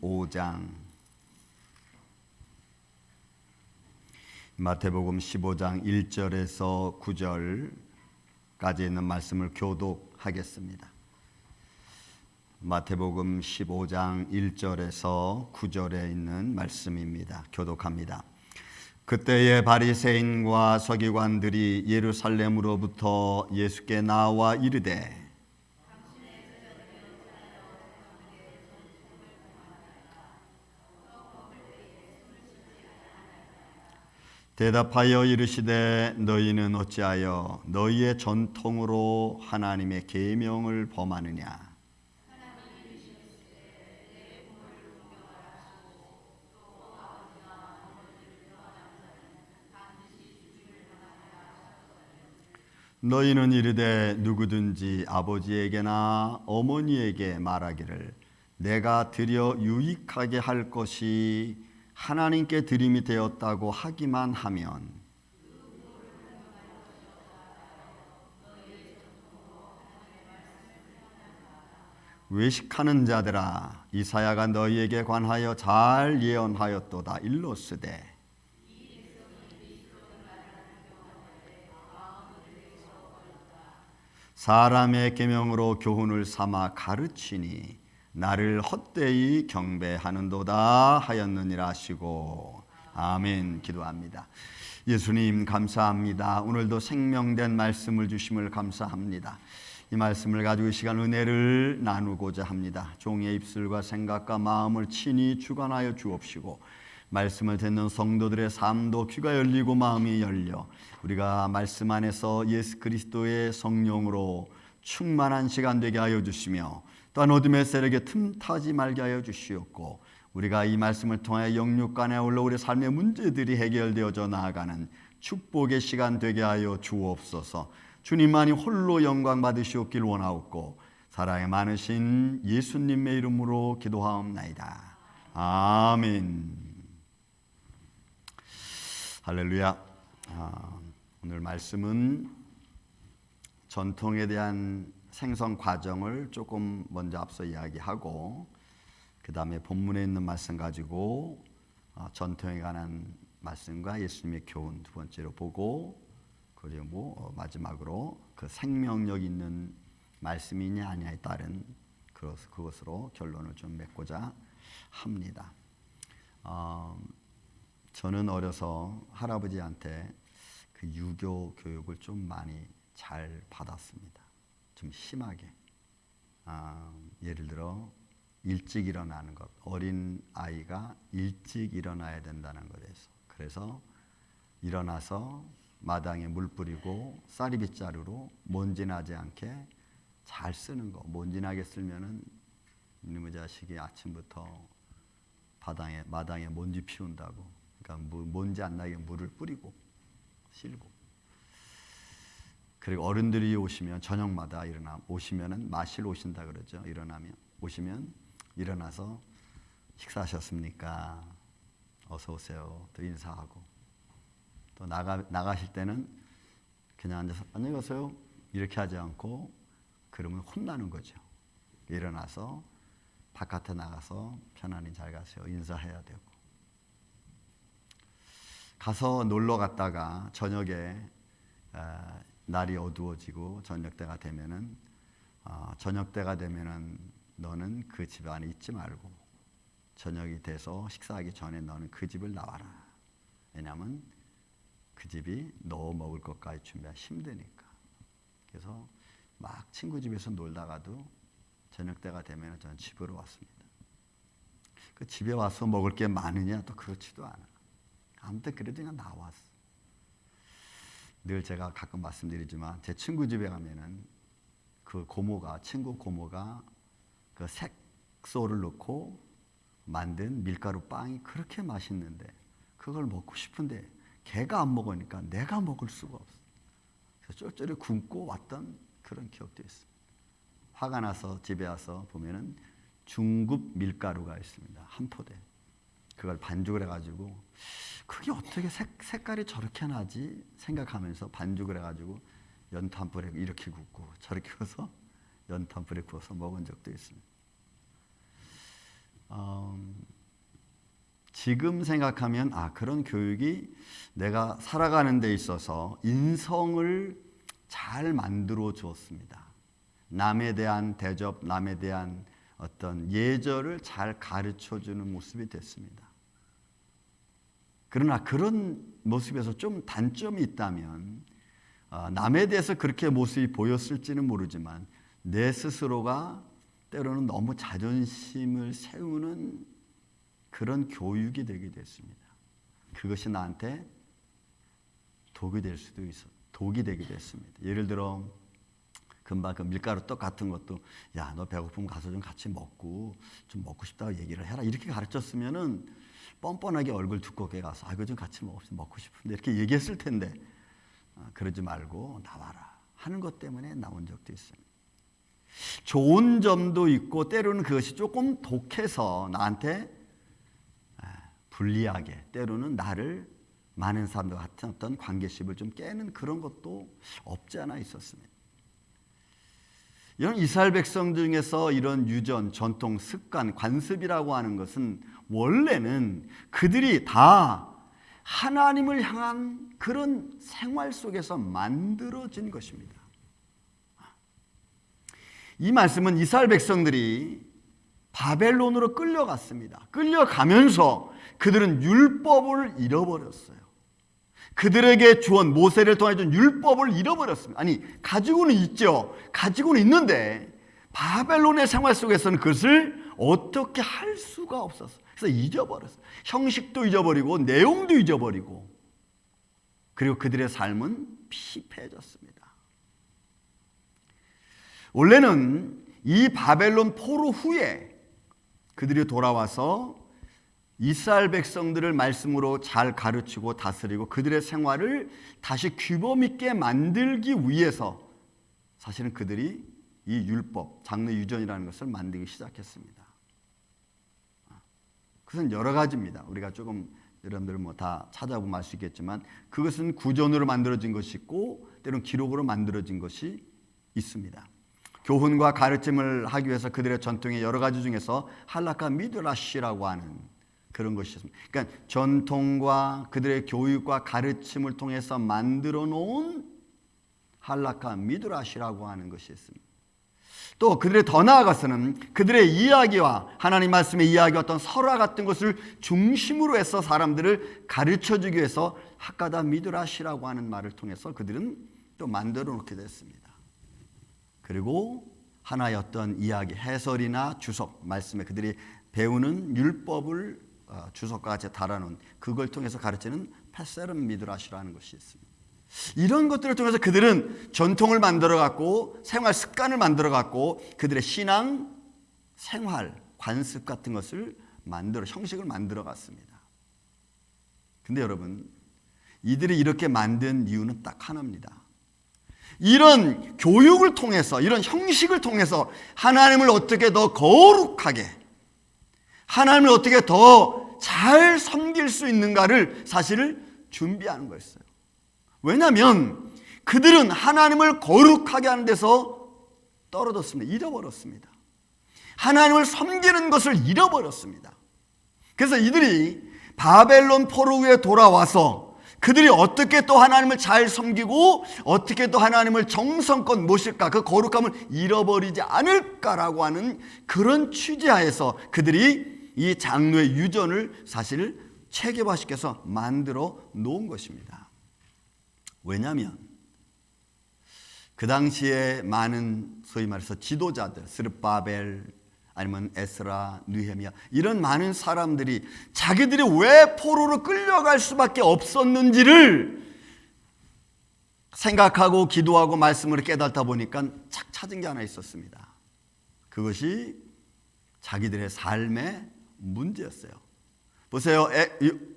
15장 마태복음 15장 1절에서 9절까지 있는 말씀을 교독하겠습니다. 마태복음 15장 1절에서 9절에 있는 말씀입니다. 교독합니다. 그때의 바리새인과 서기관들이 예루살렘으로부터 예수께 나와 이르되 대답하여 이르시되 너희는 어찌하여 너희의 전통으로 하나님의 계명을 범하느냐. 너희는 이르되 누구든지 아버지에게나 어머니에게 말하기를 내가 드려 유익하게 할 것이 하나님께 드림이 되었다고 하기만 하면 외식하는 자들아 이사야가 너희에게 관하여 잘 예언하였도다. 일러스되 사람의 계명으로 교훈을 삼아 가르치니 나를 헛되이 경배하는도다 하였느니라 하시고 아멘. 기도합니다. 예수님 감사합니다. 오늘도 생명된 말씀을 주심을 감사합니다. 이 말씀을 가지고 이 시간 은혜를 나누고자 합니다. 종의 입술과 생각과 마음을 친히 주관하여 주옵시고 말씀을 듣는 성도들의 삶도 귀가 열리고 마음이 열려 우리가 말씀 안에서 예수 그리스도의 성령으로 충만한 시간 되게 하여 주시며 또한 어둠의 세력에 틈타지 말게 하여 주시옵고 우리가 이 말씀을 통하여 영육간에 올라 우리 삶의 문제들이 해결되어져 나아가는 축복의 시간 되게 하여 주옵소서. 주님만이 홀로 영광 받으시옵길 원하옵고 사랑이 많으신 예수님의 이름으로 기도하옵나이다. 아멘. 할렐루야. 오늘 말씀은 전통에 대한 생성 과정을 조금 먼저 앞서 이야기하고 그 다음에 본문에 있는 말씀 가지고 전통에 관한 말씀과 예수님의 교훈 두 번째로 보고 그리고 마지막으로 그 생명력 있는 말씀이냐 아니냐에 따른 그것으로 결론을 좀 맺고자 합니다. 저는 어려서 할아버지한테 그 유교 교육을 좀 많이 잘 받았습니다. 좀 심하게. 예를 들어 일찍 일어나는 것, 어린 아이가 일찍 일어나야 된다는 것에서 그래서 일어나서 마당에 물 뿌리고 쌀이빗자루로 먼지 나지 않게 잘 쓰는 거. 먼지 나게 쓰면은 이놈의 자식이 아침부터 마당에 먼지 피운다고. 그러니까 먼지 안 나게 물을 뿌리고 실고. 그리고 어른들이 오시면 저녁마다 오시면은 마실 오신다 그러죠. 오시면 일어나서 식사하셨습니까? 어서 오세요. 또 인사하고 또 나가실 때는 그냥 앉아서 안녕히 가세요 이렇게 하지 않고 그러면 혼나는 거죠. 일어나서 바깥에 나가서 편안히 잘 가세요 인사해야 되고 가서 놀러 갔다가 저녁에 날이 어두워지고 저녁때가 되면은 너는 그 집 안에 있지 말고 저녁이 돼서 식사하기 전에 너는 그 집을 나와라. 왜냐하면 그 집이 너 먹을 것까지 준비하기 힘드니까. 그래서 막 친구 집에서 놀다가도 저녁때가 되면 저는 집으로 왔습니다. 그 집에 와서 먹을 게 많으냐? 또 그렇지도 않아. 아무튼 그래도 그냥 나왔어. 늘 제가 가끔 말씀드리지만 제 친구 집에 가면은 친구 고모가 그 색소를 넣고 만든 밀가루 빵이 그렇게 맛있는데 그걸 먹고 싶은데 걔가 안 먹으니까 내가 먹을 수가 없어. 그래서 쫄쫄이 굶고 왔던 그런 기억도 있습니다. 화가 나서 집에 와서 보면은 중급 밀가루가 있습니다. 한 포대. 그걸 반죽을 해가지고 그게 어떻게 색깔이 저렇게 나지 생각하면서 반죽을 해가지고 연탄불에 이렇게 굽고 저렇게 구워서 연탄불에 구워서 먹은 적도 있습니다. 지금 생각하면 그런 교육이 내가 살아가는 데 있어서 인성을 잘 만들어 주었습니다. 남에 대한 대접, 남에 대한 어떤 예절을 잘 가르쳐 주는 모습이 됐습니다. 그러나 그런 모습에서 좀 단점이 있다면 남에 대해서 그렇게 모습이 보였을지는 모르지만 내 스스로가 때로는 너무 자존심을 세우는 그런 교육이 되게 됐습니다. 그것이 나한테 독이 될 수도 있어. 독이 되게 됐습니다. 예를 들어 금방 그 밀가루 떡 같은 것도 야, 너 배고프면 가서 좀 같이 먹고 좀 먹고 싶다고 얘기를 해라. 이렇게 가르쳤으면은 뻔뻔하게 얼굴 두껍게 가서 이거 좀 같이 먹고 싶은데 이렇게 얘기했을 텐데 그러지 말고 나와라 하는 것 때문에 나온 적도 있습니다. 좋은 점도 있고 때로는 그것이 조금 독해서 나한테 불리하게 때로는 나를 많은 사람들과 같은 어떤 관계십을 좀 깨는 그런 것도 없지 않아 있었습니다. 이런 이스라엘 백성 중에서 이런 유전, 전통, 습관, 관습이라고 하는 것은 원래는 그들이 다 하나님을 향한 그런 생활 속에서 만들어진 것입니다. 이 말씀은 이스라엘 백성들이 바벨론으로 끌려갔습니다. 끌려가면서 그들은 율법을 잃어버렸어요. 그들에게 주온 모세를 통해 준 율법을 잃어버렸습니다. 아니, 가지고는 있죠. 가지고는 있는데 바벨론의 생활 속에서는 그것을 어떻게 할 수가 없었어요. 그래서 잊어버렸어요. 형식도 잊어버리고 내용도 잊어버리고 그리고 그들의 삶은 피폐해졌습니다. 원래는 이 바벨론 포로 후에 그들이 돌아와서 이스라엘 백성들을 말씀으로 잘 가르치고 다스리고 그들의 생활을 다시 규범 있게 만들기 위해서 사실은 그들이 이 율법, 장래 유전이라는 것을 만들기 시작했습니다. 그것은 여러 가지입니다. 우리가 조금 여러분들 다 찾아보면 알 수 있겠지만 그것은 구전으로 만들어진 것이 있고 때로는 기록으로 만들어진 것이 있습니다. 교훈과 가르침을 하기 위해서 그들의 전통의 여러 가지 중에서 할라카 미드라시라고 하는 그런 것이 있습니다. 그러니까 전통과 그들의 교육과 가르침을 통해서 만들어 놓은 할라카 미드라시라고 하는 것이 있습니다. 또 그들의 더 나아가서는 그들의 이야기와 하나님 말씀의 이야기와 어떤 설화 같은 것을 중심으로 해서 사람들을 가르쳐주기 위해서 하카다 미드라시라고 하는 말을 통해서 그들은 또 만들어 놓게 됐습니다. 그리고 하나의 어떤 이야기, 해설이나 주석, 말씀에 그들이 배우는 율법을 주석과 같이 달아놓은 그걸 통해서 가르치는 페세름 미드라시라는 것이 있습니다. 이런 것들을 통해서 그들은 전통을 만들어갖고 생활 습관을 만들어갖고 그들의 신앙, 생활, 관습 같은 것을 형식을 만들어갔습니다. 근데 여러분, 이들이 이렇게 만든 이유는 딱 하나입니다. 이런 교육을 통해서, 이런 형식을 통해서 하나님을 어떻게 더 거룩하게, 하나님을 어떻게 더 잘 섬길 수 있는가를 사실 준비하는 거였어요. 왜냐하면 그들은 하나님을 거룩하게 하는 데서 떨어졌습니다. 잃어버렸습니다. 하나님을 섬기는 것을 잃어버렸습니다. 그래서 이들이 바벨론 포로 후에 돌아와서 그들이 어떻게 또 하나님을 잘 섬기고 어떻게 또 하나님을 정성껏 모실까, 그 거룩함을 잃어버리지 않을까라고 하는 그런 취지하에서 그들이 이 장로의 유전을 사실 체계화시켜서 만들어 놓은 것입니다. 왜냐하면 그 당시에 많은 소위 말해서 지도자들, 스룹바벨 아니면 에스라, 느헤미야 이런 많은 사람들이 자기들이 왜 포로로 끌려갈 수밖에 없었는지를 생각하고 기도하고 말씀을 깨닫다 보니까 착 찾은 게 하나 있었습니다. 그것이 자기들의 삶의 문제였어요. 보세요.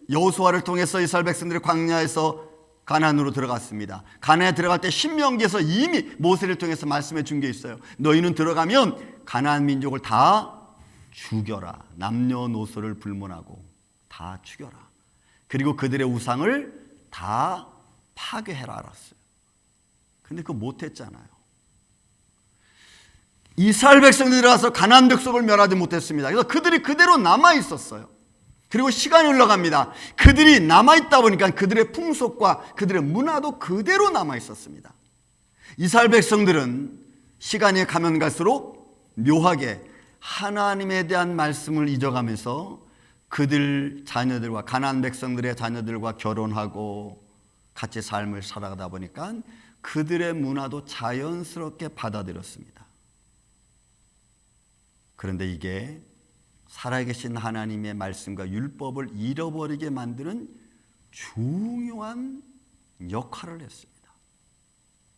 여호수아를 통해서 이스라엘 백성들이 광야에서 가나안으로 들어갔습니다. 가나안에 들어갈 때 신명기에서 이미 모세를 통해서 말씀해 준 게 있어요. 너희는 들어가면 가나안 민족을 다 죽여라. 남녀노소를 불문하고 다 죽여라. 그리고 그들의 우상을 다 파괴해라 알았어요. 근데 그거 못했잖아요. 이스라엘 백성들이 들어가서 가나안 백성을 멸하지 못했습니다. 그래서 그들이 그대로 남아 있었어요. 그리고 시간이 흘러갑니다. 그들이 남아있다 보니까 그들의 풍속과 그들의 문화도 그대로 남아있었습니다. 이스라엘 백성들은 시간이 가면 갈수록 묘하게 하나님에 대한 말씀을 잊어가면서 그들 자녀들과 가나안 백성들의 자녀들과 결혼하고 같이 삶을 살아가다 보니까 그들의 문화도 자연스럽게 받아들였습니다. 그런데 이게 살아계신 하나님의 말씀과 율법을 잃어버리게 만드는 중요한 역할을 했습니다.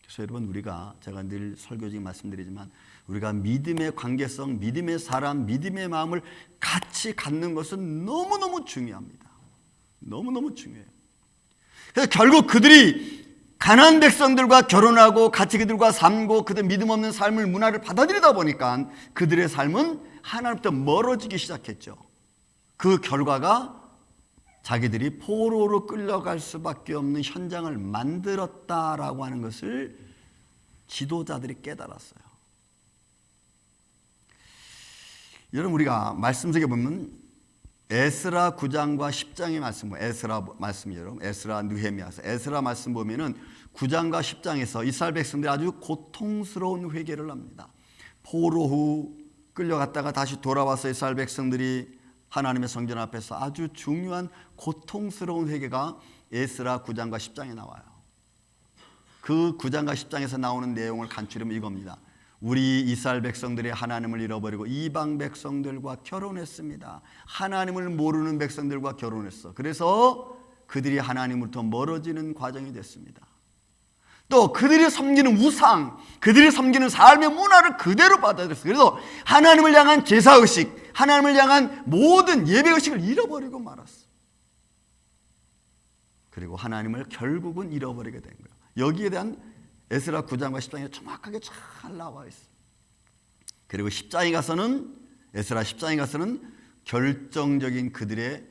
그래서 여러분, 제가 늘 설교직 말씀드리지만 우리가 믿음의 관계성, 믿음의 사람, 믿음의 마음을 같이 갖는 것은 너무너무 중요합니다. 너무너무 중요해요. 그래서 결국 그들이 가나안 백성들과 결혼하고 같이 그들과 살고 그들 믿음 없는 삶을 문화를 받아들이다 보니까 그들의 삶은 하나님부터 멀어지기 시작했죠. 그 결과가 자기들이 포로로 끌려갈 수밖에 없는 현장을 만들었다라고 하는 것을 지도자들이 깨달았어요. 여러분, 우리가 말씀 속에 보면 에스라 9장과 10장의 말씀, 에스라 말씀이에요. 여러분, 에스라, 느헤미야서, 에스라 말씀 보면은 9장과 10장에서 이스라엘 백성들이 아주 고통스러운 회개를 합니다. 포로 후 끌려갔다가 다시 돌아와서 이스라엘 백성들이 하나님의 성전 앞에서 아주 중요한 고통스러운 회개가 에스라 9장과 10장에 나와요. 그 9장과 10장에서 나오는 내용을 간추리면 이겁니다. 우리 이스라엘 백성들이 하나님을 잃어버리고 이방 백성들과 결혼했습니다. 하나님을 모르는 백성들과 결혼했어. 그래서 그들이 하나님으로부터 멀어지는 과정이 됐습니다. 또 그들이 섬기는 우상, 그들이 섬기는 삶의 문화를 그대로 받아들였어요. 그래서 하나님을 향한 제사의식, 하나님을 향한 모든 예배의식을 잃어버리고 말았어. 그리고 하나님을 결국은 잃어버리게 된 거예요. 여기에 대한 에스라 9장과 10장에 정확하게 잘 나와 있어요. 그리고 10장에 가서는, 에스라 10장에 가서는 결정적인 그들의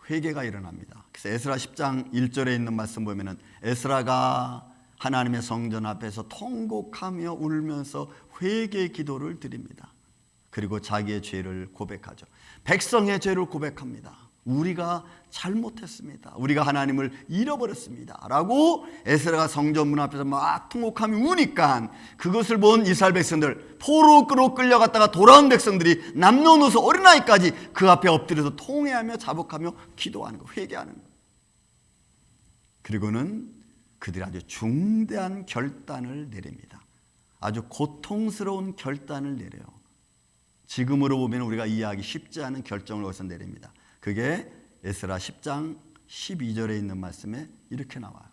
회개가 일어납니다. 그래서 에스라 10장 1절에 있는 말씀 보면은 에스라가 하나님의 성전 앞에서 통곡하며 울면서 회개 기도를 드립니다. 그리고 자기의 죄를 고백하죠. 백성의 죄를 고백합니다. 우리가 잘못했습니다. 우리가 하나님을 잃어버렸습니다. 라고 에스라가 성전 문 앞에서 막 통곡하며 우니까 그것을 본 이스라엘 백성들, 포로로 끌려갔다가 돌아온 백성들이 남녀노소 어린아이까지 그 앞에 엎드려서 통회하며 자복하며 기도하는 거, 회개하는 거. 그리고는 그들이 아주 중대한 결단을 내립니다. 아주 고통스러운 결단을 내려요. 지금으로 보면 우리가 이해하기 쉽지 않은 결정을 거기서 내립니다. 그게 에스라 10장 12절에 있는 말씀에 이렇게 나와요.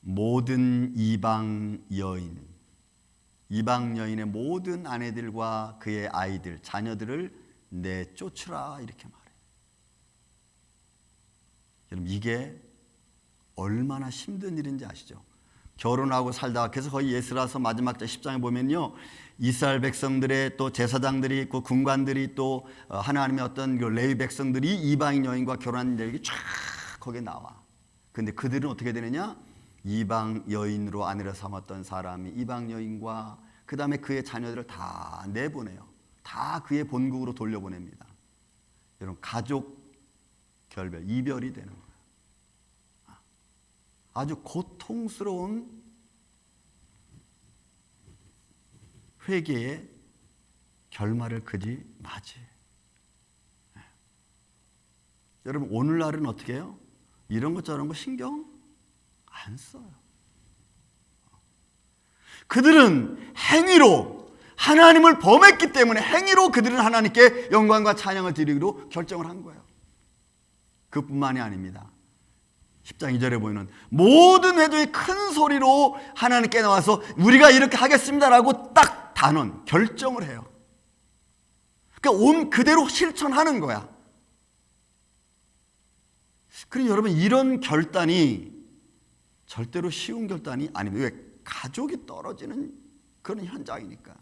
모든 이방 여인의 모든 아내들과 그의 아이들, 자녀들을 내쫓으라, 이렇게 말해요. 여러분, 이게 얼마나 힘든 일인지 아시죠? 결혼하고 살다가 계속 거의 에스라서 마지막 10장에 보면요, 이스라엘 백성들의 또 제사장들이 있고 군관들이 또 하나님의 어떤 레위 백성들이 이방인 여인과 결혼한 얘기 쫙 거기에 나와. 근데 그들은 어떻게 되느냐? 이방 여인으로 아내를 삼았던 사람이 이방 여인과 그 다음에 그의 자녀들을 다 내보내요. 다 그의 본국으로 돌려보냅니다. 여러분, 가족 결별, 이별이 되는 거예요. 아주 고통스러운 회개의 결말을 그지 맞이. 여러분, 오늘날은 어떻게 해요? 이런 것 저런 거 신경 안 써요. 그들은 행위로 하나님을 범했기 때문에 행위로 그들은 하나님께 영광과 찬양을 드리기로 결정을 한 거예요. 그뿐만이 아닙니다. 10장 2절에 보이는 모든 회중이 큰 소리로 하나님께 나와서 우리가 이렇게 하겠습니다라고 딱 단언, 결정을 해요. 그러니까 온 그대로 실천하는 거야. 그러니 여러분, 이런 결단이 절대로 쉬운 결단이 아닙니다. 왜? 가족이 떨어지는 그런 현장이니까.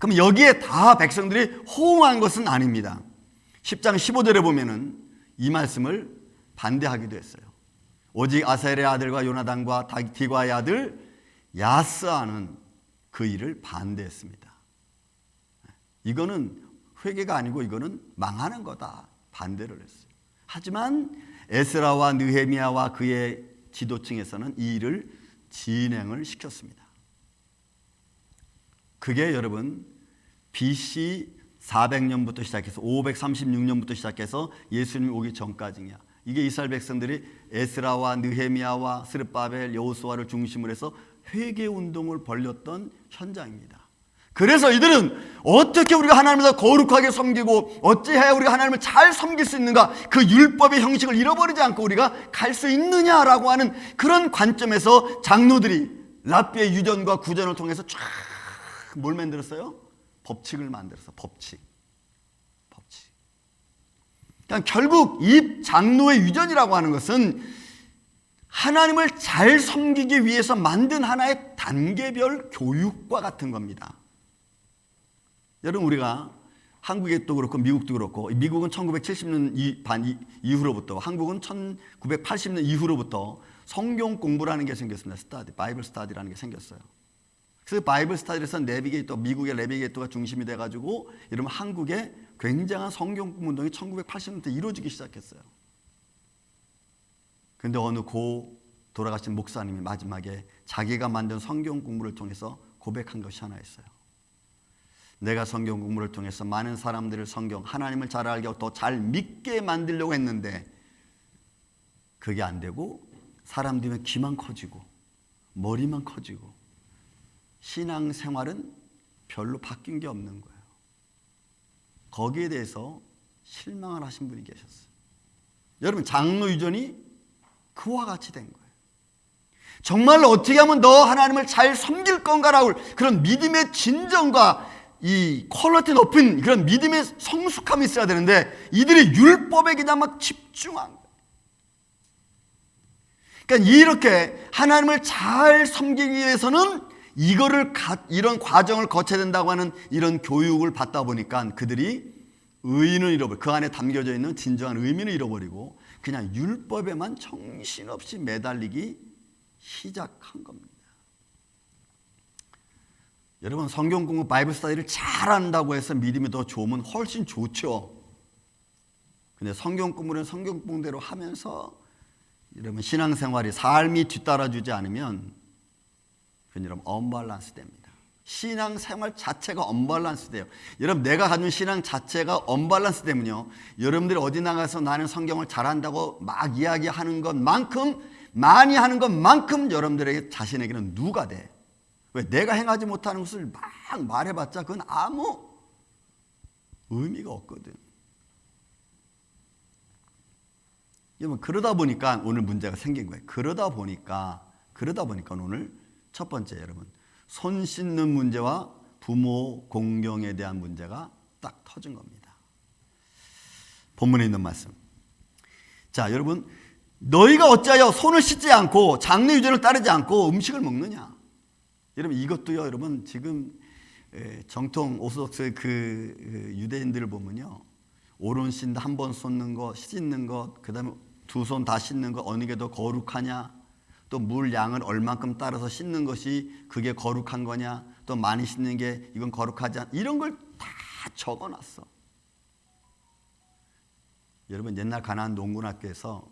그럼 여기에 다 백성들이 호응한 것은 아닙니다. 10장 15절에 보면은 이 말씀을 반대하기도 했어요. 오직 아사엘의 아들과 요나단과 디과의 아들 야스아는 그 일을 반대했습니다. 이거는 회개가 아니고 이거는 망하는 거다. 반대를 했어요. 하지만 에스라와 느헤미야와 그의 지도층에서는 이 일을 진행을 시켰습니다. 그게 여러분 BC 400년부터 시작해서 536년부터 시작해서 예수님이 오기 전까지냐. 이게 이스라엘 백성들이 에스라와 느헤미야와 스룹바벨, 여호수아를 중심으로 해서 회개 운동을 벌였던 현장입니다. 그래서 이들은 어떻게 우리가 하나님을 더 거룩하게 섬기고 어찌해야 우리가 하나님을 잘 섬길 수 있는가, 그 율법의 형식을 잃어버리지 않고 우리가 갈 수 있느냐라고 하는 그런 관점에서 장로들이 랍비의 유전과 구전을 통해서 쫙 뭘 만들었어요? 법칙을 만들었어. 법칙. 그러니까 결국 이 장로의 유전이라고 하는 것은 하나님을 잘 섬기기 위해서 만든 하나의 단계별 교육과 같은 겁니다. 여러분, 우리가 한국도 그렇고 미국도 그렇고, 미국은 1970년 이후로부터, 한국은 1980년 이후로부터 성경 공부라는 게 생겼습니다. 바이블 스타디라는 게 생겼어요. 그래서 바이블 스타디에서 내비게이터, 미국의 내비게이터가 중심이 돼가지고 이러면 한국에 굉장한 성경 공부 운동이 1980년대 이루어지기 시작했어요. 그런데 어느 고 돌아가신 목사님이 마지막에 자기가 만든 성경 공부를 통해서 고백한 것이 하나 있어요. 내가 성경 공부를 통해서 많은 사람들을 하나님을 잘 알게 하고 더 잘 믿게 만들려고 했는데 그게 안 되고 사람들이 귀만 커지고 머리만 커지고 신앙생활은 별로 바뀐 게 없는 거예요. 거기에 대해서 실망을 하신 분이 계셨어요. 여러분, 장로 유전이 그와 같이 된 거예요. 정말로 어떻게 하면 너 하나님을 잘 섬길 건가라고 그런 믿음의 진정과 이 퀄리티 높은 그런 믿음의 성숙함이 있어야 되는데 이들이 율법에 그냥 막 집중한 거예요. 그러니까 이렇게 하나님을 잘 섬기기 위해서는 이런 과정을 거쳐야 된다고 하는 이런 교육을 받다 보니까 그들이 의인을 잃어버리고 그 안에 담겨져 있는 진정한 의미를 잃어버리고 그냥 율법에만 정신없이 매달리기 시작한 겁니다. 여러분, 성경 공부 바이블 스터디를 잘한다고 해서 믿음이 더 좋으면 훨씬 좋죠. 근데 성경 공부는 성경 공부대로 하면서 여러분 신앙생활이 삶이 뒤따라주지 않으면 여러분 언밸런스 됩니다. 신앙생활 자체가 언밸런스 돼요. 여러분, 내가 가진 신앙 자체가 언밸런스 되면요, 여러분들이 어디 나가서 나는 성경을 잘한다고 막 이야기하는 것만큼 많이 하는 것만큼 여러분들에게 자신에게는 누가 돼. 왜? 내가 행하지 못하는 것을 막 말해봤자 그건 아무 의미가 없거든. 여러분, 그러다 보니까 오늘 문제가 생긴 거예요. 그러다 보니까 오늘 첫 번째, 여러분, 손 씻는 문제와 부모 공경에 대한 문제가 딱 터진 겁니다. 본문에 있는 말씀. 자, 여러분, 너희가 어찌하여 손을 씻지 않고 장례 유전을 따르지 않고 음식을 먹느냐? 여러분, 이것도요, 여러분, 지금 정통 오소독스의 그 유대인들을 보면요, 오른 씻는다, 한 번 씻는 것, 그 다음에 두 손 다 씻는 것, 어느 게 더 거룩하냐, 또 물 양을 얼만큼 따라서 씻는 것이 그게 거룩한 거냐, 또 많이 씻는 게 이건 거룩하지 않, 이런 걸 다 적어놨어. 여러분, 옛날 가나안 농군학교에서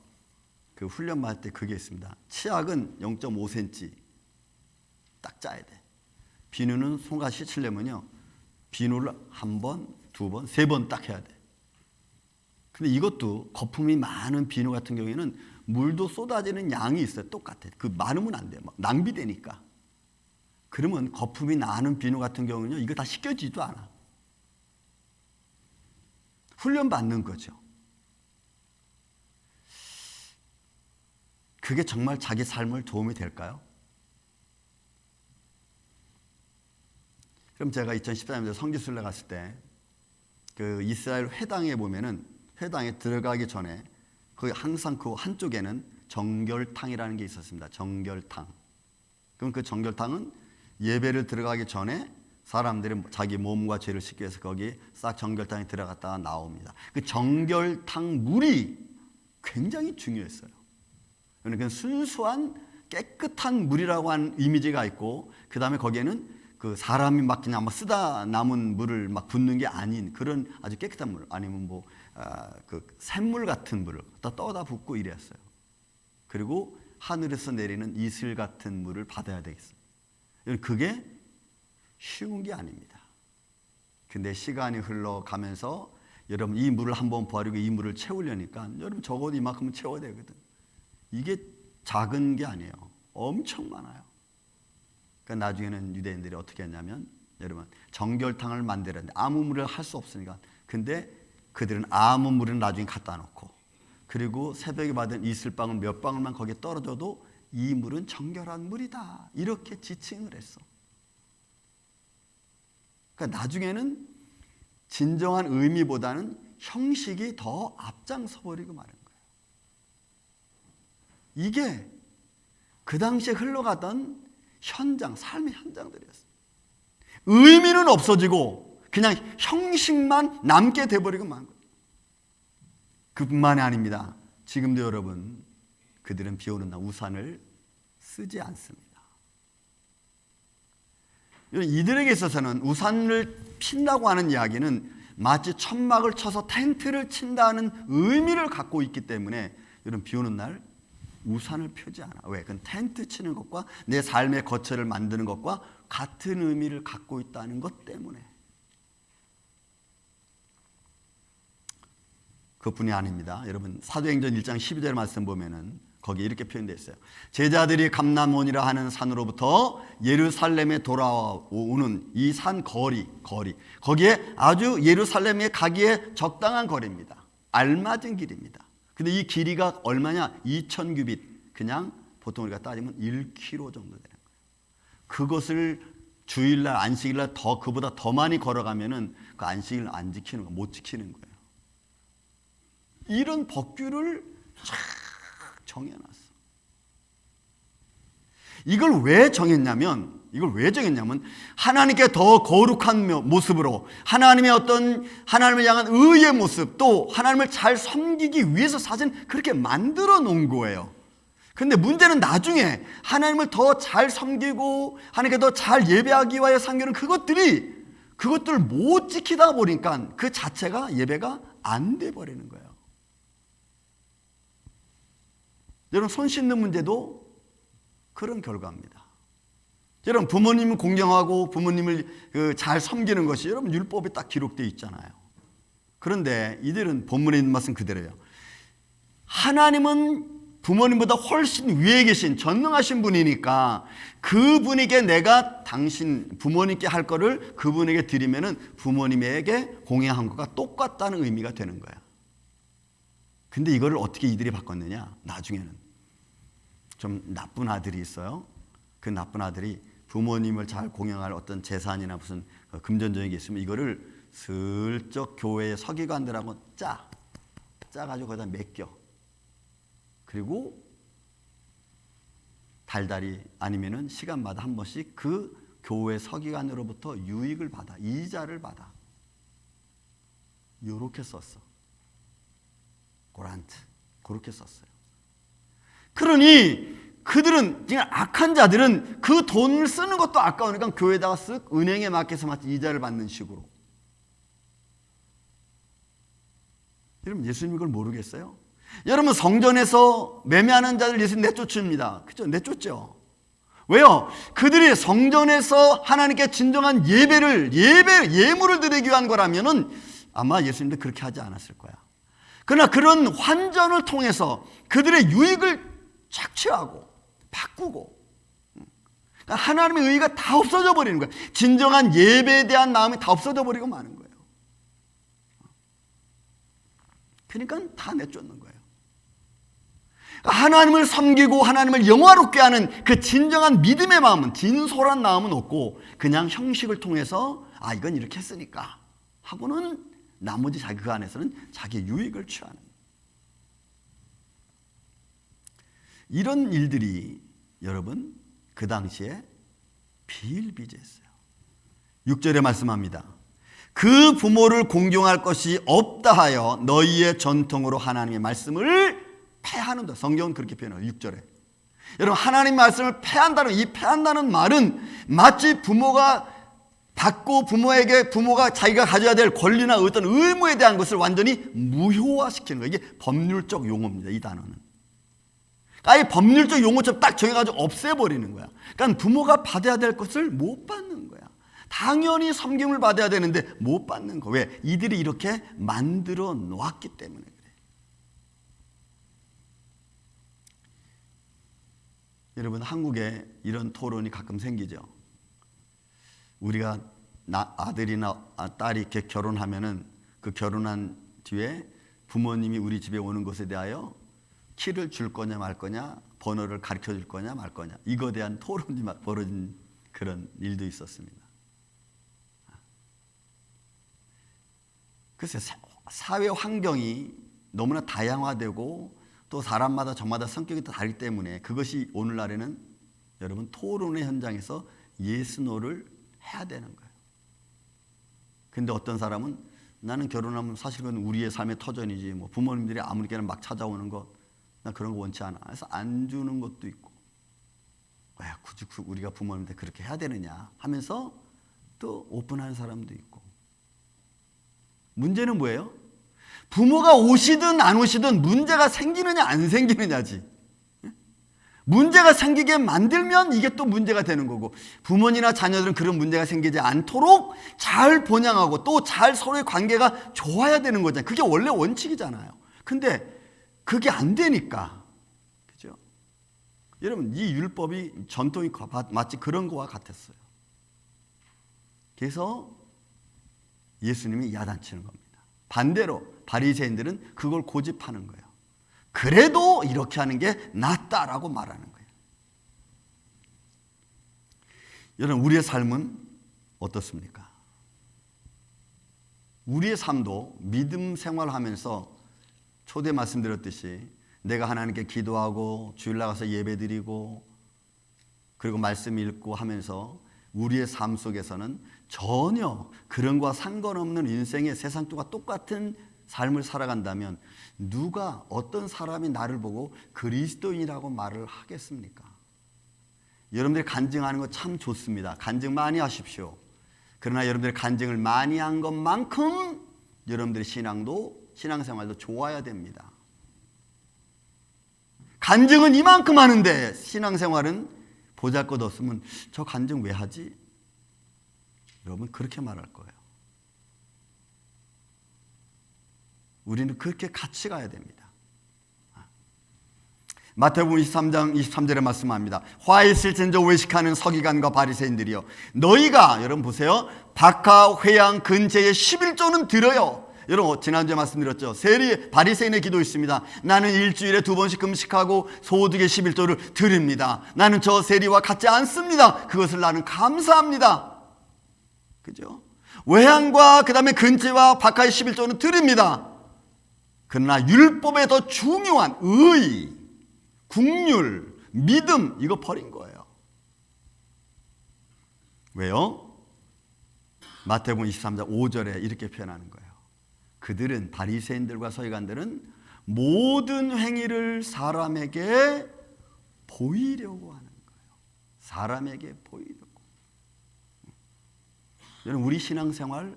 그 훈련 받을 때 그게 있습니다. 치약은 0.5cm 딱 짜야 돼. 비누는 손과 씻으려면요, 비누를 한 번, 두 번, 세 번 딱 해야 돼. 근데 이것도 거품이 많은 비누 같은 경우에는 물도 쏟아지는 양이 있어요. 똑같아. 그 많으면 안 돼요. 막 낭비되니까. 그러면 거품이 나는 비누 같은 경우는요, 이거 다 씻겨지지도 않아. 훈련 받는 거죠. 그게 정말 자기 삶을 도움이 될까요? 그럼 제가 2014년에 성지순례 갔을 때 그 이스라엘 회당에 보면은, 회당에 들어가기 전에 거기 항상 그 한쪽에는 정결탕이라는 게 있었습니다. 정결탕. 그럼 그 정결탕은 예배를 들어가기 전에 사람들이 자기 몸과 죄를 씻기 위해서 거기 싹 정결탕에 들어갔다가 나옵니다. 그 정결탕 물이 굉장히 중요했어요. 그러니까 순수한 깨끗한 물이라고 하는 이미지가 있고, 그 다음에 거기에는 그 사람이 막 그냥 막 쓰다 남은 물을 막 붓는 게 아닌 그런 아주 깨끗한 물, 아니면 뭐 그 샘물 같은 물을 떠다 붓고 이랬어요. 그리고 하늘에서 내리는 이슬 같은 물을 받아야 되겠어요. 그게 쉬운 게 아닙니다. 근데 시간이 흘러가면서 여러분 이 물을 한번 버리고 이 물을 채우려니까 여러분 적어도 이만큼은 채워야 되거든. 이게 작은 게 아니에요. 엄청 많아요. 그러니까 나중에는 유대인들이 어떻게 했냐면 여러분 정결탕을 만들었는데 아무 물을 할 수 없으니까, 근데 그들은 아무 물은 나중에 갖다 놓고, 그리고 새벽에 받은 이슬방울 몇 방울만 거기에 떨어져도 이 물은 정결한 물이다, 이렇게 지칭을 했어. 그러니까 나중에는 진정한 의미보다는 형식이 더 앞장서 버리고 마는 거예요. 이게 그 당시에 흘러가던 현장, 삶의 현장들이었어요. 의미는 없어지고 그냥 형식만 남게 돼버리고 만 거예요. 그뿐만이 아닙니다. 지금도 여러분 그들은 비 오는 날 우산을 쓰지 않습니다. 이들에게 있어서는 우산을 핀다고 하는 이야기는 마치 천막을 쳐서 텐트를 친다는 의미를 갖고 있기 때문에 여러분 비 오는 날 우산을 펴지 않아. 왜? 그건 텐트 치는 것과 내 삶의 거처를 만드는 것과 같은 의미를 갖고 있다는 것 때문에. 그뿐이 아닙니다. 여러분 사도행전 1장 12절 말씀 보면은 거기에 이렇게 표현되어 있어요. 제자들이 감람원이라 하는 산으로부터 예루살렘에 돌아오는 이 산 거리, 거기에 아주 예루살렘에 가기에 적당한 거리입니다. 알맞은 길입니다. 근데 이 길이가 얼마냐? 2000규빗. 그냥 보통 우리가 따지면 1km 정도 되는 거예요. 그것을 주일날, 안식일날 그보다 더 많이 걸어가면은 그 안식일 안 지키는 거, 못 지키는 거예요. 이런 법규를 쫙 정해놨어. 이걸 왜 정했냐면 하나님께 더 거룩한 모습으로, 하나님을 향한 의의 모습, 또 하나님을 잘 섬기기 위해서 사실 그렇게 만들어 놓은 거예요. 근데 문제는 나중에 하나님을 더 잘 섬기고 하나님께 더 잘 예배하기 위하여 섬기는 그것들을 못 지키다 보니까 그 자체가 예배가 안 돼 버리는 거예요. 여러분 손 씻는 문제도 그런 결과입니다. 여러분 부모님을 공경하고 부모님을 잘 섬기는 것이 여러분 율법에 딱 기록되어 있잖아요. 그런데 이들은 본문에 있는 말씀 그대로예요. 하나님은 부모님보다 훨씬 위에 계신 전능하신 분이니까 그분에게 내가 부모님께 할 거를 그분에게 드리면은 부모님에게 공양한 것과 똑같다는 의미가 되는 거야. 근데 이거를 어떻게 이들이 바꿨느냐? 나중에는 좀 나쁜 아들이 있어요. 그 나쁜 아들이 부모님을 잘 공양할 어떤 재산이나 무슨 금전적인 게 있으면 이거를 슬쩍 교회의 서기관들하고 짜가지고 거기다 맡겨. 그리고 달달이 아니면은 시간마다 한 번씩 그 교회 서기관으로부터 유익을 받아, 이자를 받아. 요렇게 썼어. 고란트. 그렇게 썼어요. 그러니 그들은, 그냥 악한 자들은 그 돈을 쓰는 것도 아까우니까 교회에다가 쓱 은행에 맡겨서 마치 이자를 받는 식으로. 여러분 예수님 이걸 모르겠어요? 여러분 성전에서 매매하는 자들 예수님 내쫓습니다. 그죠? 내쫓죠. 왜요? 그들이 성전에서 하나님께 진정한 예물을 드리기 위한 거라면은 아마 예수님도 그렇게 하지 않았을 거야. 그러나 그런 환전을 통해서 그들의 유익을 착취하고 바꾸고, 그러니까 하나님의 의의가 다 없어져 버리는 거예요. 진정한 예배에 대한 마음이 다 없어져 버리고 마는 거예요. 그러니까 다 내쫓는 거예요. 하나님을 섬기고 하나님을 영화롭게 하는 그 진정한 믿음의 마음은, 진솔한 마음은 없고 그냥 형식을 통해서 이건 이렇게 했으니까 하고는 나머지 그 안에서는 자기 유익을 취하는, 이런 일들이 여러분 그 당시에 비일비재했어요. 6절에 말씀합니다. 그 부모를 공경할 것이 없다 하여 너희의 전통으로 하나님의 말씀을 패하는다. 성경은 그렇게 표현해요. 6절에. 여러분 하나님 말씀을 패한다는, 이 패한다는 말은 마치 부모가 받고 부모에게 부모가 자기가 가져야 될 권리나 어떤 의무에 대한 것을 완전히 무효화시키는 거예요. 이게 법률적 용어입니다. 이 단어는. 아예 법률적 용어처럼 딱 정해가지고 없애버리는 거야. 그러니까 부모가 받아야 될 것을 못 받는 거야. 당연히 섬김을 받아야 되는데 못 받는 거. 왜? 이들이 이렇게 만들어 놓았기 때문에 그래. 여러분, 한국에 이런 토론이 가끔 생기죠. 우리가 아들이나 딸이 이렇게 결혼하면은 그 결혼한 뒤에 부모님이 우리 집에 오는 것에 대하여 키를 줄 거냐 말 거냐, 번호를 가르쳐 줄 거냐 말 거냐, 이거에 대한 토론이 벌어진 그런 일도 있었습니다. 글쎄, 사회 환경이 너무나 다양화되고 또 사람마다 저마다 성격이 다르기 때문에 그것이 오늘날에는 여러분 토론의 현장에서 예스노를 해야 되는 거예요. 근데 어떤 사람은 나는 결혼하면 사실 그건 우리의 삶의 터전이지, 뭐 부모님들이 아무렇게나 막 찾아오는 거 나 그런 거 원치 않아. 그래서 안 주는 것도 있고, 왜 굳이 우리가 부모님한테 그렇게 해야 되느냐 하면서 또 오픈하는 사람도 있고. 문제는 뭐예요? 부모가 오시든 안 오시든 문제가 생기느냐 안 생기느냐지. 문제가 생기게 만들면 이게 또 문제가 되는 거고, 부모님이나 자녀들은 그런 문제가 생기지 않도록 잘 번양하고 또 잘 서로의 관계가 좋아야 되는 거잖아요. 그게 원래 원칙이잖아요. 근데 그게 안 되니까, 그죠? 여러분, 이 율법이 전통이 마치 그런 거와 같았어요. 그래서 예수님이 야단치는 겁니다. 반대로 바리새인들은 그걸 고집하는 거예요. 그래도 이렇게 하는 게 낫다라고 말하는 거예요. 여러분, 우리의 삶은 어떻습니까? 우리의 삶도 믿음 생활하면서 초대 말씀드렸듯이 내가 하나님께 기도하고 주일 나가서 예배드리고 그리고 말씀 읽고 하면서 우리의 삶 속에서는 전혀 그런 것과 상관없는 인생의 세상과 똑같은 삶을 살아간다면 누가 어떤 사람이 나를 보고 그리스도인이라고 말을 하겠습니까? 여러분들이 간증하는 거 참 좋습니다. 간증 많이 하십시오. 그러나 여러분들이 간증을 많이 한 것만큼 여러분들의 신앙생활도 좋아야 됩니다. 간증은 이만큼 하는데 신앙생활은 보잘것없으면 저 간증 왜 하지? 여러분, 그렇게 말할 거예요. 우리는 그렇게 같이 가야 됩니다. 마태복음 23장 23절에 말씀합니다. 화 있을진저 외식하는 서기관과 바리새인들이여, 너희가, 여러분 보세요, 박하 회양 근제에 11조는 들어요. 여러분, 지난주에 말씀드렸죠. 바리새인의 기도 있습니다. 나는 일주일에 2번씩 금식하고 소득의 11조를 드립니다. 나는 저 세리와 같지 않습니다. 그것을 나는 감사합니다. 그죠? 외양과 그 다음에 근제와 박하의 11조는 드립니다. 그러나 율법에 더 중요한 의, 국률, 믿음, 이거 버린 거예요. 왜요? 마태복음 23장 5절에 이렇게 표현하는 거예요. 그들은, 바리새인들과 서기관들은 모든 행위를 사람에게 보이려고 하는 거예요. 사람에게 보이려고. 여러분, 우리 신앙생활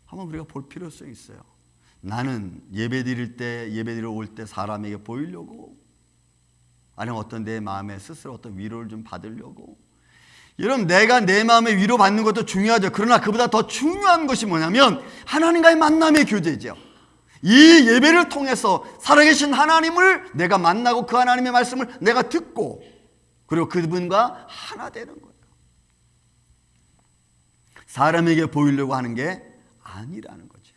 한번 우리가 볼 필요성이 있어요. 나는 예배드리러 올 때 사람에게 보이려고, 아니면 어떤 내 마음에 스스로 어떤 위로를 좀 받으려고. 여러분, 내가 내 마음에 위로받는 것도 중요하죠. 그러나 그보다 더 중요한 것이 뭐냐면 하나님과의 만남의 교제죠. 이 예배를 통해서 살아계신 하나님을 내가 만나고 그 하나님의 말씀을 내가 듣고 그리고 그분과 하나 되는 거예요. 사람에게 보이려고 하는 게 아니라는 거죠.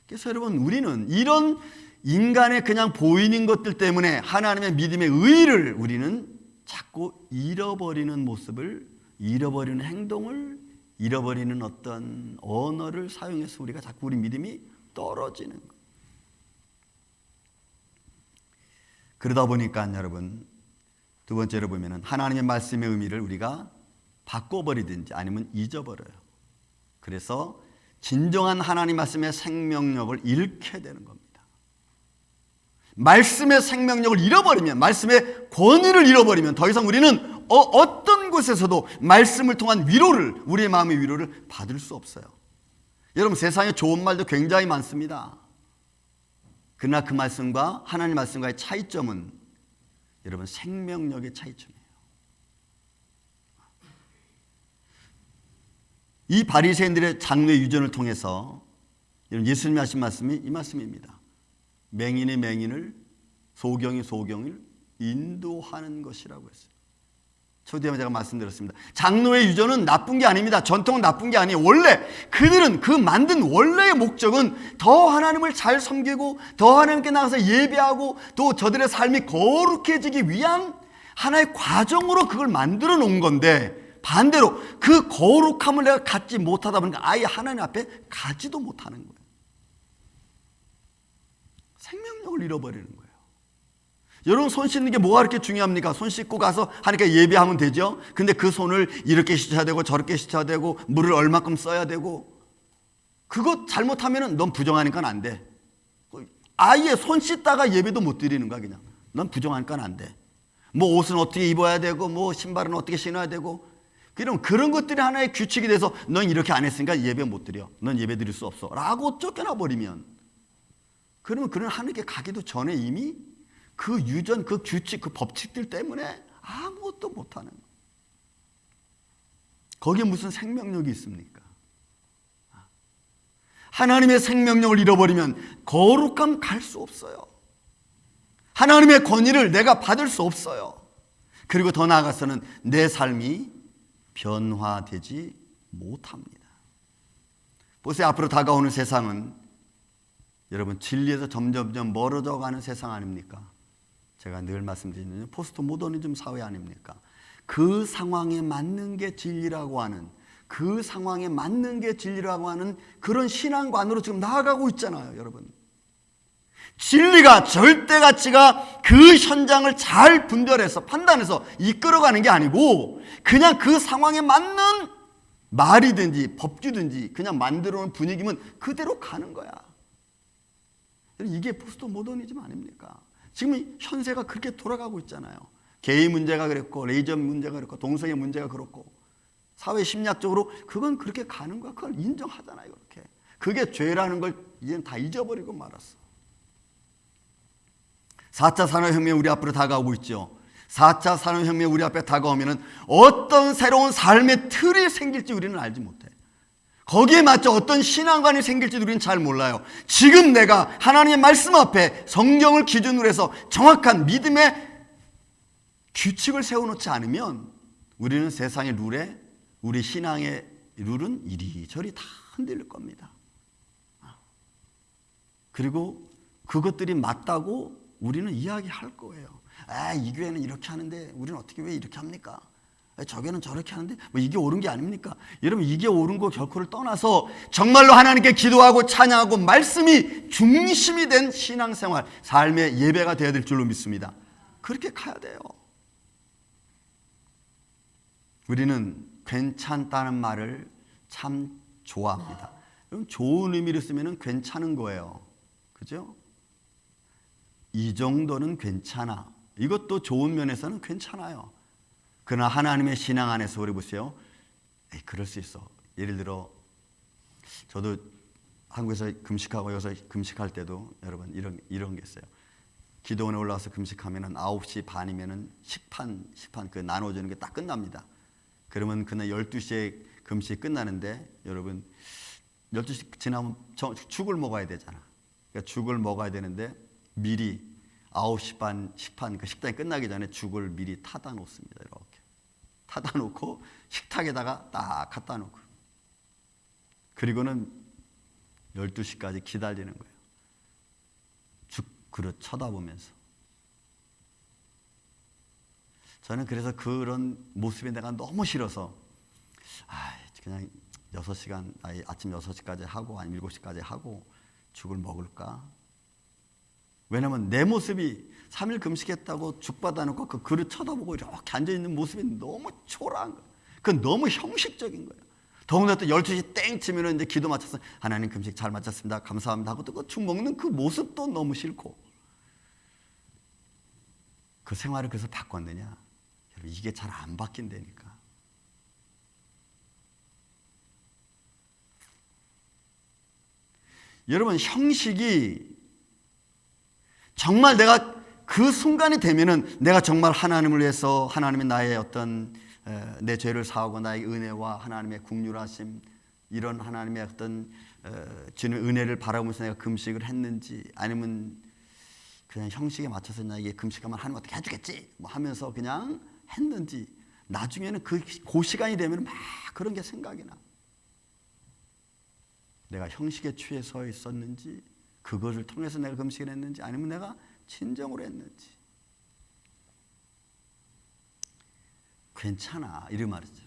그래서 여러분, 우리는 이런 인간의 그냥 보이는 것들 때문에 하나님의 믿음의 의의를 우리는 자꾸 잃어버리는 모습을, 잃어버리는 행동을, 잃어버리는 어떤 언어를 사용해서 우리가 자꾸 우리 믿음이 떨어지는 거예요. 그러다 보니까 여러분, 두 번째로 보면은 하나님의 말씀의 의미를 우리가 바꿔버리든지 아니면 잊어버려요. 그래서 진정한 하나님 말씀의 생명력을 잃게 되는 겁니다. 말씀의 생명력을 잃어버리면, 말씀의 권위를 잃어버리면 더 이상 우리는 어떤 어떤 곳에서도 말씀을 통한 위로를, 우리의 마음의 위로를 받을 수 없어요. 여러분, 세상에 좋은 말도 굉장히 많습니다. 그러나 그 말씀과 하나님 말씀과의 차이점은 여러분 생명력의 차이점이에요. 이 바리새인들의 장로의 유전을 통해서 예수님이 하신 말씀이 이 말씀입니다. 맹인이 맹인을, 소경이 소경을 인도하는 것이라고 했어요. 초대에 제가 말씀드렸습니다. 장로의 유전은 나쁜 게 아닙니다. 전통은 나쁜 게 아니에요. 원래 그들은 그 만든 원래의 목적은 더 하나님을 잘 섬기고 더 하나님께 나가서 예배하고 또 저들의 삶이 거룩해지기 위한 하나의 과정으로 그걸 만들어 놓은 건데, 반대로 그 거룩함을 내가 갖지 못하다 보니까 아예 하나님 앞에 가지도 못하는 거예요. 생명력을 잃어버리는 거예요. 여러분, 손 씻는 게 뭐가 그렇게 중요합니까? 손 씻고 가서 하니까 예배하면 되죠. 근데 그 손을 이렇게 씻어야 되고 저렇게 씻어야 되고 물을 얼마큼 써야 되고, 그거 잘못하면 넌 부정하니까 안 돼. 아예 손 씻다가 예배도 못 드리는 거야. 그냥 넌 부정하니까 안 돼. 뭐 옷은 어떻게 입어야 되고 뭐 신발은 어떻게 신어야 되고, 그런 것들이 하나의 규칙이 돼서 넌 이렇게 안 했으니까 예배 못 드려, 넌 예배 드릴 수 없어 라고 쫓겨나 버리면, 그러면 그는 하나님께 가기도 전에 이미 그 유전, 그 규칙, 그 법칙들 때문에 아무것도 못하는 거예요. 거기에 무슨 생명력이 있습니까? 하나님의 생명력을 잃어버리면 거룩함 갈 수 없어요. 하나님의 권위를 내가 받을 수 없어요. 그리고 더 나아가서는 내 삶이 변화되지 못합니다. 보세요. 앞으로 다가오는 세상은 여러분 진리에서 점점 멀어져 가는 세상 아닙니까? 제가 늘 말씀드리는 포스트 모더니즘 사회 아닙니까? 그 상황에 맞는 게 진리라고 하는, 그 상황에 맞는 게 진리라고 하는 그런 신앙관으로 지금 나아가고 있잖아요, 여러분. 진리가, 절대 가치가 그 현장을 잘 분별해서 판단해서 이끌어가는 게 아니고 그냥 그 상황에 맞는 말이든지 법규든지 그냥 만들어 놓은 분위기면 그대로 가는 거야. 이게 포스트 모더니즘 아닙니까? 지금 현세가 그렇게 돌아가고 있잖아요. 게이 문제가 그랬고, 레이저 문제가 그랬고, 동성애 문제가 그렇고, 사회 심리학적으로 그건 그렇게 가는 거야. 그걸 인정하잖아요. 그렇게. 그게 죄라는 걸 이제는 다 잊어버리고 말았어. 4차 산업혁명이 우리 앞으로 다가오고 있죠. 4차 산업혁명이 우리 앞에 다가오면 어떤 새로운 삶의 틀이 생길지 우리는 알지 못해. 거기에 맞춰 어떤 신앙관이 생길지도 우리는 잘 몰라요. 지금 내가 하나님의 말씀 앞에 성경을 기준으로 해서 정확한 믿음의 규칙을 세워놓지 않으면 우리는 세상의 룰에, 우리 신앙의 룰은 이리저리 다 흔들릴 겁니다. 그리고 그것들이 맞다고 우리는 이야기할 거예요. 이 교회는 이렇게 하는데 우리는 어떻게 왜 이렇게 합니까? 저 교회는 저렇게 하는데 뭐 이게 옳은 게 아닙니까? 여러분, 이게 옳은 거 결코를 떠나서 정말로 하나님께 기도하고 찬양하고 말씀이 중심이 된 신앙생활, 삶의 예배가 되어야 될 줄로 믿습니다. 그렇게 가야 돼요. 우리는 괜찮다는 말을 참 좋아합니다. 좋은 의미로 쓰면 괜찮은 거예요. 그죠? 이 정도는 괜찮아. 이것도 좋은 면에서는 괜찮아요. 그러나 하나님의 신앙 안에서 우리 보세요. 그럴 수 있어. 예를 들어 저도 한국에서 금식하고 여기서 금식할 때도 여러분 이런 게 있어요. 기도원에 올라와서 금식하면은 9시 반이면은 식판 그 나눠주는 게 딱 끝납니다. 그러면 그날 12시에 금식 끝나는데 여러분 12시 지나면 죽을 먹어야 되잖아. 그러니까 죽을 먹어야 되는데 미리 9시 반 식판 그 식당이 끝나기 전에 죽을 미리 타다 놓습니다. 이렇게 타다 놓고 식탁에다가 딱 갖다 놓고, 그리고는 12시까지 기다리는 거예요. 죽 그릇 쳐다보면서. 저는 그래서 그런 모습이 내가 너무 싫어서 그냥 6시간 아침 6시까지 하고 아니면 7시까지 하고 죽을 먹을까? 왜냐면 내 모습이 3일 금식했다고 죽 받아놓고 그 그릇 쳐다보고 이렇게 앉아있는 모습이 너무 초라한 거예요. 그건 너무 형식적인 거예요. 더군다나 또 12시 땡 치면 이제 기도 마쳤어. 하나님 금식 잘 마쳤습니다. 감사합니다 하고 또 그 죽 먹는 그 모습도 너무 싫고. 그 생활을 그래서 바꿨느냐? 이게 잘 안 바뀐다니까. 여러분, 형식이 정말 내가 그 순간이 되면은 내가 정말 하나님을 위해서 하나님의 나의 어떤 내 죄를 사하고 나의 은혜와 하나님의 긍휼하심, 이런 하나님의 어떤 주님의 은혜를 바라보면서 내가 금식을 했는지, 아니면 그냥 형식에 맞춰서 나에게 금식하면 하나님 어떻게 해주겠지 뭐 하면서 그냥 했는지, 나중에는 그 시간이 되면 막 그런 게 생각이 나. 내가 형식에 취해서 있었는지, 그것을 통해서 내가 금식을 했는지, 아니면 내가 진정으로 했는지. 괜찮아, 이런 말이죠.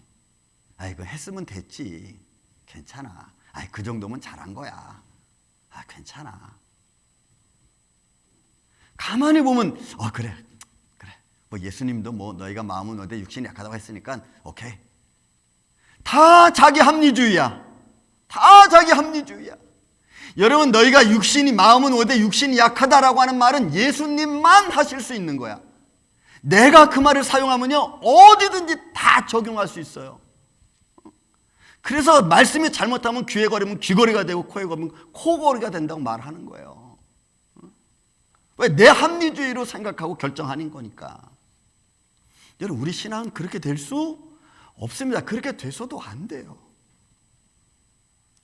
이거 했으면 됐지. 괜찮아. 그 정도면 잘한 거야. 괜찮아. 가만히 보면 그래. 뭐 예수님도 뭐 너희가 마음은 어디 육신이 약하다고 했으니까 오케이. 다 자기 합리주의야. 다 자기 합리주의야. 여러분, 너희가 육신이 마음은 어디 육신이 약하다라고 하는 말은 예수님만 하실 수 있는 거야. 내가 그 말을 사용하면요 어디든지 다 적용할 수 있어요. 그래서 말씀이 잘못하면 귀에 걸으면 귀걸이가 되고 코에 걸으면 코걸이가 된다고 말하는 거예요. 왜? 내 합리주의로 생각하고 결정하는 거니까. 여러분, 우리 신앙은 그렇게 될 수 없습니다. 그렇게 돼서도 안 돼요.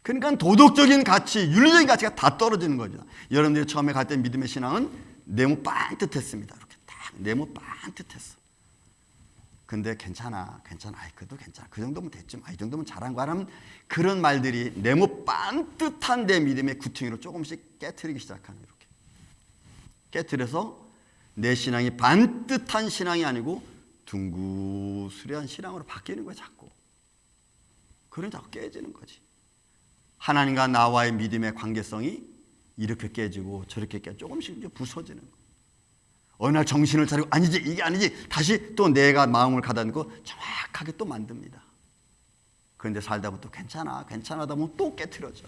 그러니까 도덕적인 가치, 윤리적인 가치가 다 떨어지는 거죠. 여러분들이 처음에 갈 때 믿음의 신앙은 네모 반듯했습니다. 이렇게 딱 네모 반듯했어. 근데 괜찮아. 그래도 괜찮아. 그 정도면 됐지. 이 정도면 잘한 거야. 라면 그런 말들이 네모 반듯한 내 믿음의 구퉁이로 조금씩 깨트리기 시작하는, 이렇게 깨트려서 내 신앙이 반듯한 신앙이 아니고 둥구스레한 신앙으로 바뀌는 거야, 자꾸. 그런 자꾸 깨지는 거지. 하나님과 나와의 믿음의 관계성이 이렇게 깨지고 저렇게 조금씩 이제 부서지는 거예요. 어느 날 정신을 차리고 아니지, 이게 아니지, 다시 또 내가 마음을 가다듬고 정확하게 또 만듭니다. 그런데 살다 보면 또 괜찮아다 보면 또 깨트려져.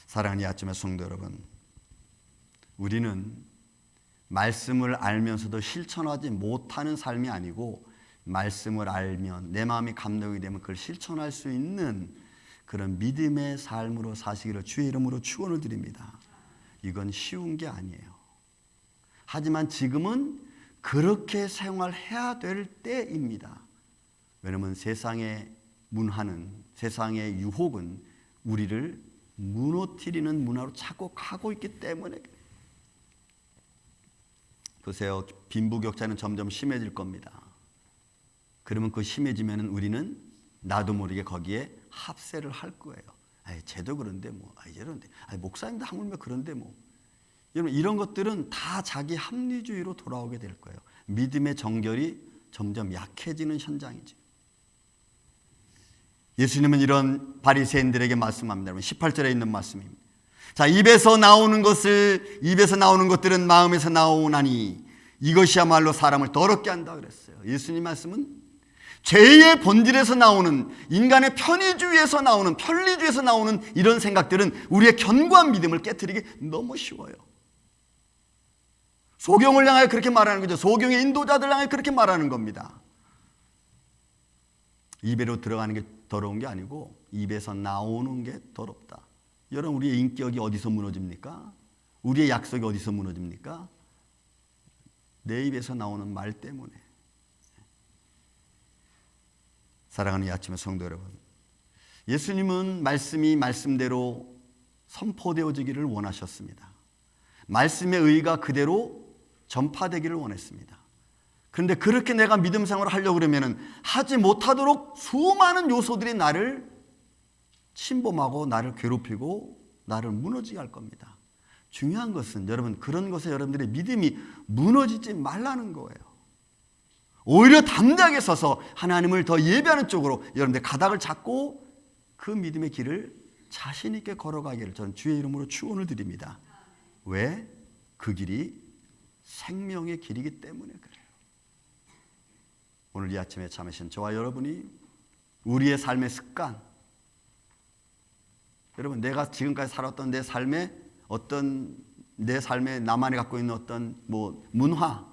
사랑하는 이 아침의 성도 여러분, 우리는 말씀을 알면서도 실천하지 못하는 삶이 아니고, 말씀을 알면 내 마음이 감동이 되면 그걸 실천할 수 있는 그런 믿음의 삶으로 사시기를 주의 이름으로 축원을 드립니다. 이건 쉬운 게 아니에요. 하지만 지금은 그렇게 생활해야 될 때입니다. 왜냐하면 세상의 문화는, 세상의 유혹은 우리를 무너뜨리는 문화로 자꾸 가고 있기 때문에. 보세요, 빈부격차는 점점 심해질 겁니다. 그러면 그 심해지면 우리는 나도 모르게 거기에 합세를 할 거예요. 쟤도 그런데 뭐, 이런데, 목사님도 하물며 그런데 뭐. 여러분, 이런 것들은 다 자기 합리주의로 돌아오게 될 거예요. 믿음의 정결이 점점 약해지는 현장이지. 예수님은 이런 바리새인들에게 말씀합니다. 18절에 있는 말씀입니다. 자, 입에서 나오는 것들은 마음에서 나오나니 이것이야말로 사람을 더럽게 한다 그랬어요. 예수님 말씀은 죄의 본질에서 나오는, 인간의 편의주의에서 나오는, 편리주의에서 나오는 이런 생각들은 우리의 견고한 믿음을 깨트리기 너무 쉬워요. 소경을 향하여 그렇게 말하는 거죠. 소경의 인도자들 향하여 그렇게 말하는 겁니다. 입에로 들어가는 게 더러운 게 아니고 입에서 나오는 게 더럽다. 여러분, 우리의 인격이 어디서 무너집니까? 우리의 약속이 어디서 무너집니까? 내 입에서 나오는 말 때문에. 사랑하는 이 아침의 성도 여러분, 예수님은 말씀이 말씀대로 선포되어지기를 원하셨습니다. 말씀의 의가 그대로 전파되기를 원했습니다. 그런데 그렇게 내가 믿음 생활을 하려고 그러면 하지 못하도록 수많은 요소들이 나를 침범하고 나를 괴롭히고 나를 무너지게 할 겁니다. 중요한 것은 여러분, 그런 것에 여러분들의 믿음이 무너지지 말라는 거예요. 오히려 담대하게 서서 하나님을 더 예배하는 쪽으로 여러분들 가닥을 잡고 그 믿음의 길을 자신 있게 걸어가기를 저는 주의 이름으로 축원을 드립니다. 왜? 그 길이 생명의 길이기 때문에 그래요. 오늘 이 아침에 참으신 저와 여러분이 우리의 삶의 습관, 여러분, 내가 지금까지 살았던 내 삶에 어떤 내 삶에 나만이 갖고 있는 어떤 문화,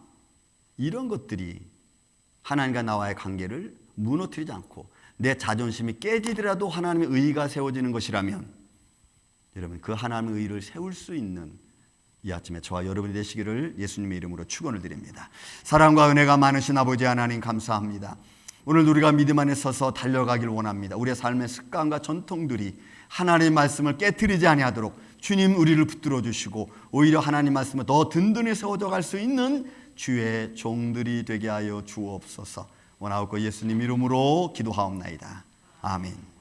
이런 것들이 하나님과 나와의 관계를 무너뜨리지 않고 내 자존심이 깨지더라도 하나님의 의의가 세워지는 것이라면 여러분 그 하나님의 의를 세울 수 있는 이 아침에 저와 여러분이 되시기를 예수님의 이름으로 축원을 드립니다. 사랑과 은혜가 많으신 아버지 하나님 감사합니다. 오늘 우리가 믿음 안에 서서 달려가길 원합니다. 우리의 삶의 습관과 전통들이 하나님의 말씀을 깨트리지 아니하도록 주님 우리를 붙들어 주시고 오히려 하나님 말씀을 더 든든히 세워져 갈 수 있는 주의 종들이 되게 하여 주옵소서. 원하옵고 예수님 이름으로 기도하옵나이다. 아멘.